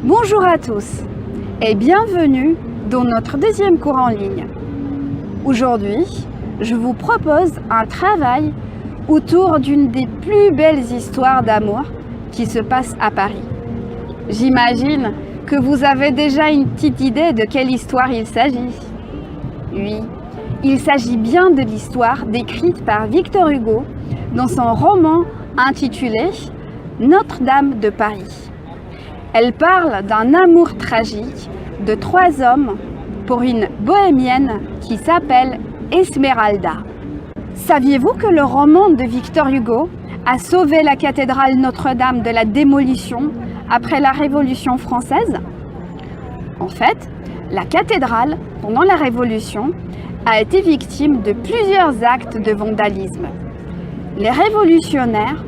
Bonjour à tous et bienvenue dans notre deuxième cours en ligne. Aujourd'hui, je vous propose un travail autour d'une des plus belles histoires d'amour qui se passe à Paris. J'imagine que vous avez déjà une petite idée de quelle histoire il s'agit. Oui, il s'agit bien de l'histoire décrite par Victor Hugo dans son roman intitulé Notre-Dame de Paris. Elle parle d'un amour tragique de trois hommes pour une bohémienne qui s'appelle Esmeralda. Saviez-vous que le roman de Victor Hugo a sauvé la cathédrale Notre-Dame de la démolition après la Révolution française? En fait, la cathédrale, pendant la Révolution, a été victime de plusieurs actes de vandalisme. Les révolutionnaires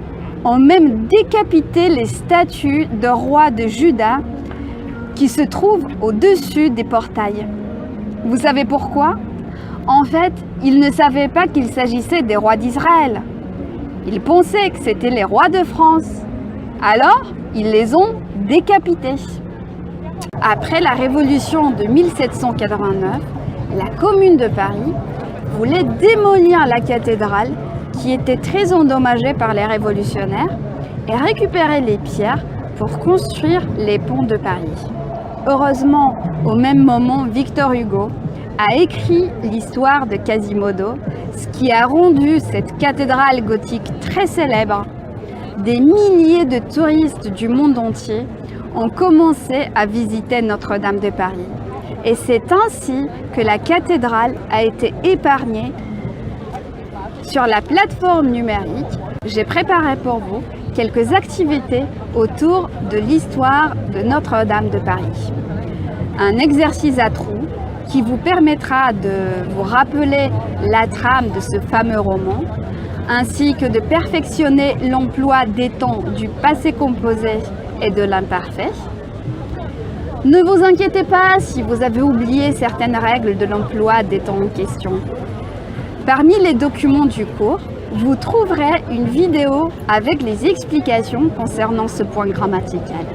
ont même décapité les statues de rois de Juda qui se trouvent au-dessus des portails. Vous savez pourquoi? En fait, ils ne savaient pas qu'il s'agissait des rois d'Israël. Ils pensaient que c'était les rois de France. Alors, ils les ont décapités. Après la Révolution de 1789, la Commune de Paris voulait démolir la cathédrale qui était très endommagée par les révolutionnaires et récupérer les pierres pour construire les ponts de Paris. Heureusement, au même moment, Victor Hugo a écrit l'histoire de Quasimodo, ce qui a rendu cette cathédrale gothique très célèbre. Des milliers de touristes du monde entier ont commencé à visiter Notre-Dame de Paris. Et c'est ainsi que la cathédrale a été épargnée. Sur la plateforme numérique, j'ai préparé pour vous quelques activités autour de l'histoire de Notre-Dame de Paris. Un exercice à trous qui vous permettra de vous rappeler la trame de ce fameux roman, ainsi que de perfectionner l'emploi des temps du passé composé et de l'imparfait. Ne vous inquiétez pas si vous avez oublié certaines règles de l'emploi des temps en question. Parmi les documents du cours, vous trouverez une vidéo avec les explications concernant ce point grammatical.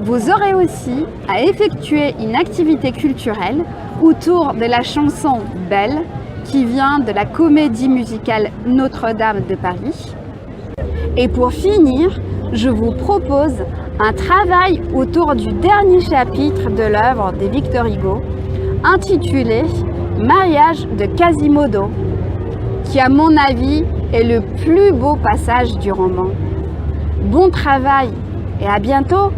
Vous aurez aussi à effectuer une activité culturelle autour de la chanson Belle qui vient de la comédie musicale Notre-Dame de Paris. Et pour finir, je vous propose un travail autour du dernier chapitre de l'œuvre de Victor Hugo intitulé Mariage de Quasimodo, qui à mon avis est le plus beau passage du roman. Bon travail et à bientôt!